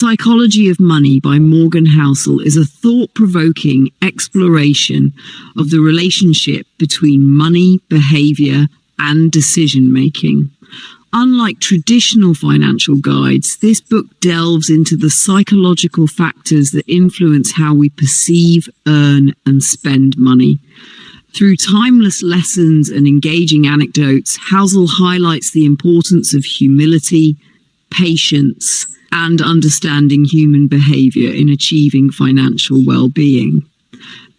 Psychology of Money by Morgan Housel is a thought-provoking exploration of the relationship between money, behavior, and decision-making. Unlike traditional financial guides, this book delves into the psychological factors that influence how we perceive, earn, and spend money. Through timeless lessons and engaging anecdotes, Housel highlights the importance of humility, patience, and understanding human behavior in achieving financial well-being.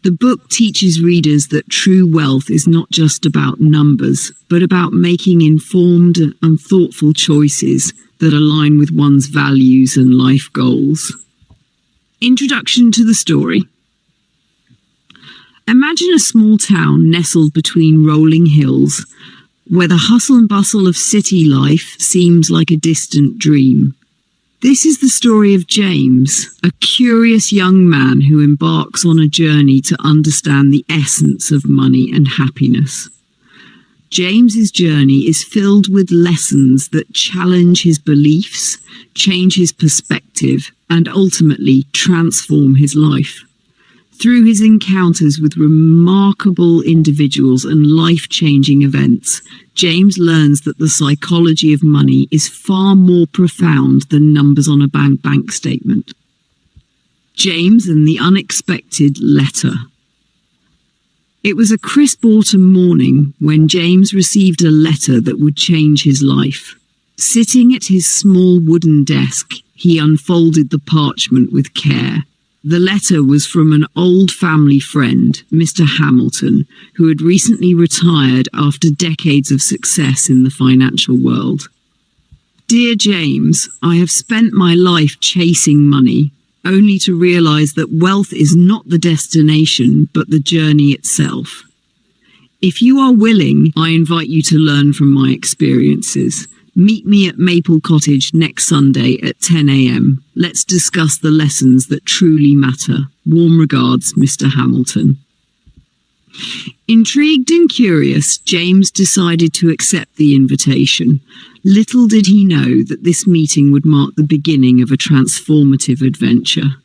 The book teaches readers that true wealth is not just about numbers, but about making informed and thoughtful choices that align with one's values and life goals. Introduction to the story. Imagine a small town nestled between rolling hills, where the hustle and bustle of city life seems like a distant dream. This is the story of James, a curious young man who embarks on a journey to understand the essence of money and happiness. James's journey is filled with lessons that challenge his beliefs, change his perspective, and ultimately transform his life. Through his encounters with remarkable individuals and life-changing events, James learns that the psychology of money is far more profound than numbers on a bank statement. James and the Unexpected Letter. It was a crisp autumn morning when James received a letter that would change his life. Sitting at his small wooden desk, he unfolded the parchment with care. The letter was from an old family friend, Mr. Hamilton, who had recently retired after decades of success in the financial world. Dear James, I have spent my life chasing money, only to realize that wealth is not the destination, but the journey itself. If you are willing, I invite you to learn from my experiences. Meet me at Maple Cottage next Sunday at 10 a.m. Let's discuss the lessons that truly matter. Warm regards, Mr. Hamilton. Intrigued and curious, James decided to accept the invitation. Little did he know that this meeting would mark the beginning of a transformative adventure.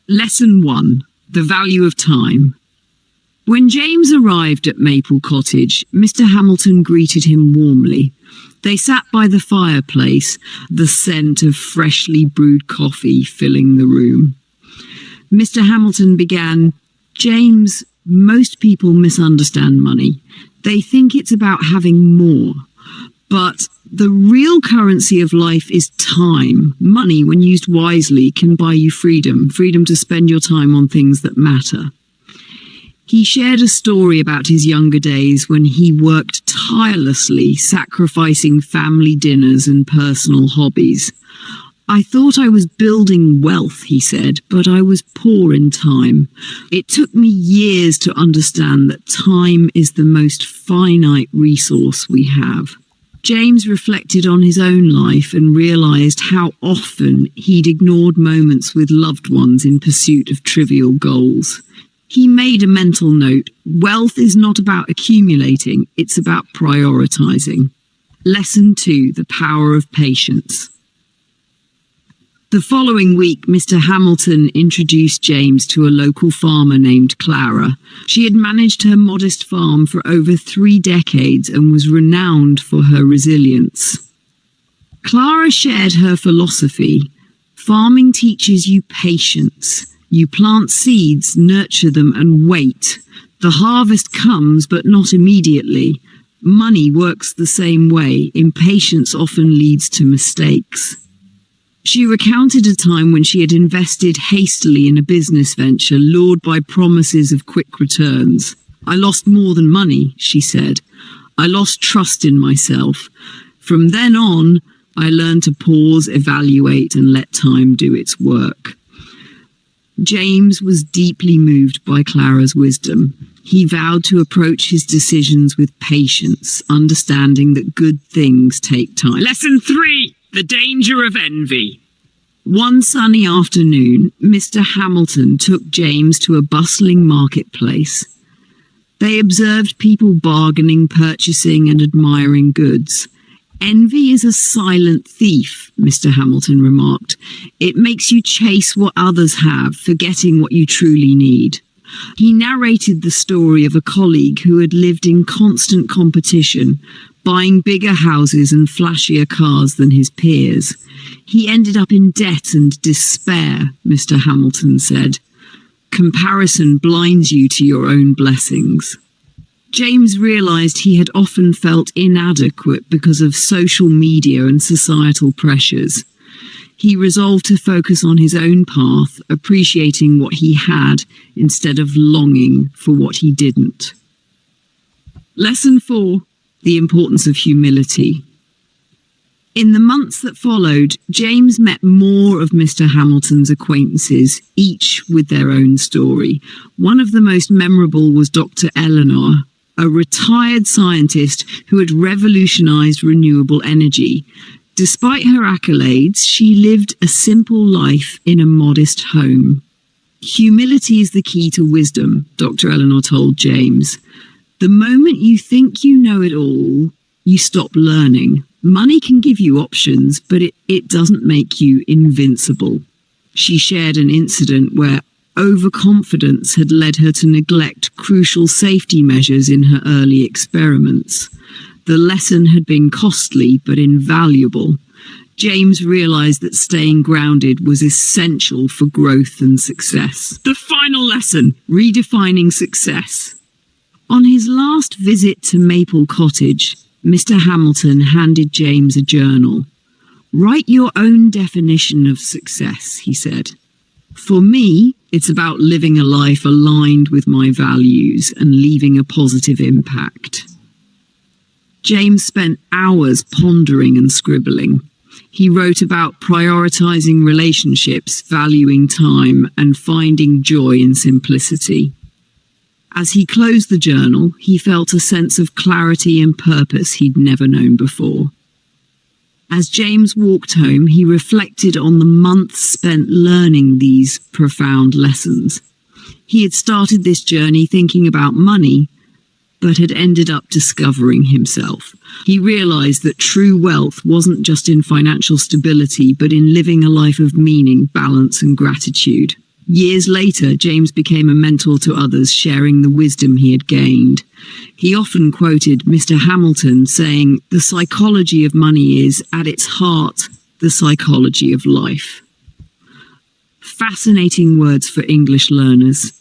Lesson 1. The value of time. When James arrived at Maple Cottage, Mr. Hamilton greeted him warmly. They sat by the fireplace, the scent of freshly brewed coffee filling the room. Mr. Hamilton began, James, most people misunderstand money. They think it's about having more. But the real currency of life is time. Money, when used wisely, can buy you freedom to spend your time on things that matter. He shared a story about his younger days when he worked tirelessly, sacrificing family dinners and personal hobbies. I thought I was building wealth, he said, but I was poor in time. It took me years to understand that time is the most finite resource we have. James reflected on his own life and realized how often he'd ignored moments with loved ones in pursuit of trivial goals. He made a mental note. Wealth is not about accumulating, it's about prioritizing. Lesson 2. The power of patience. The following week, Mr. Hamilton introduced James to a local farmer named Clara. She had managed her modest farm for over 3 decades and was renowned for her resilience. Clara shared her philosophy. Farming teaches you patience. You plant seeds, nurture them, and wait. The harvest comes, but not immediately. Money works the same way. Impatience often leads to mistakes. She recounted a time when she had invested hastily in a business venture, lured by promises of quick returns. I lost more than money, she said. I lost trust in myself. From then on, I learned to pause, evaluate, and let time do its work. James was deeply moved by Clara's wisdom. He vowed to approach his decisions with patience, understanding that good things take time. Lesson 3. The danger of envy. One sunny afternoon, Mr. Hamilton took James to a bustling marketplace. They observed people bargaining, purchasing, and admiring goods. Envy is a silent thief, Mr. Hamilton remarked. It makes you chase what others have, forgetting what you truly need. He narrated the story of a colleague who had lived in constant competition, buying bigger houses and flashier cars than his peers. He ended up in debt and despair, Mr. Hamilton said. Comparison blinds you to your own blessings. James realized he had often felt inadequate because of social media and societal pressures. He resolved to focus on his own path, appreciating what he had instead of longing for what he didn't. Lesson 4: The importance of humility. In the months that followed, James met more of Mr. Hamilton's acquaintances, each with their own story. One of the most memorable was Dr. Eleanor, a retired scientist who had revolutionized renewable energy. Despite her accolades, she lived a simple life in a modest home. Humility is the key to wisdom, Dr. Eleanor told James. The moment you think you know it all, you stop learning. Money can give you options, but it doesn't make you invincible. She shared an incident where overconfidence had led her to neglect crucial safety measures in her early experiments. The lesson had been costly but invaluable. James realized that staying grounded was essential for growth and success. The final lesson: redefining success. On his last visit to Maple Cottage, Mr. Hamilton handed James a journal. "Write your own definition of success," he said. "For me, it's about living a life aligned with my values and leaving a positive impact." James spent hours pondering and scribbling. He wrote about prioritizing relationships, valuing time, and finding joy in simplicity. As he closed the journal, he felt a sense of clarity and purpose he'd never known before. As James walked home, he reflected on the months spent learning these profound lessons. He had started this journey thinking about money, but had ended up discovering himself. He realized that true wealth wasn't just in financial stability, but in living a life of meaning, balance, and gratitude. Years later, James became a mentor to others, sharing the wisdom he had gained. He often quoted Mr. Hamilton, saying, "The psychology of money is, at its heart, the psychology of life." Fascinating words for English learners.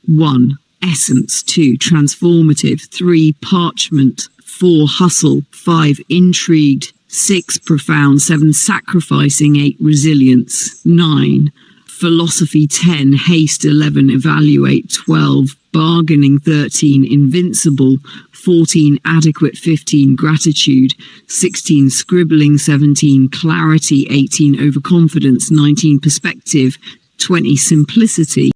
1. Essence. 2. Transformative. 3. Parchment. 4. Hustle. 5. Intrigued. 6. Profound. 7. Sacrificing. 8. Resilience. 9. Philosophy. 10. Haste. 11. Evaluate. 12. Bargaining. 13. Invincible. 14. Adequate. 15. Gratitude. 16. Scribbling. 17. Clarity. 18. Overconfidence. 19. Perspective. 20. Simplicity.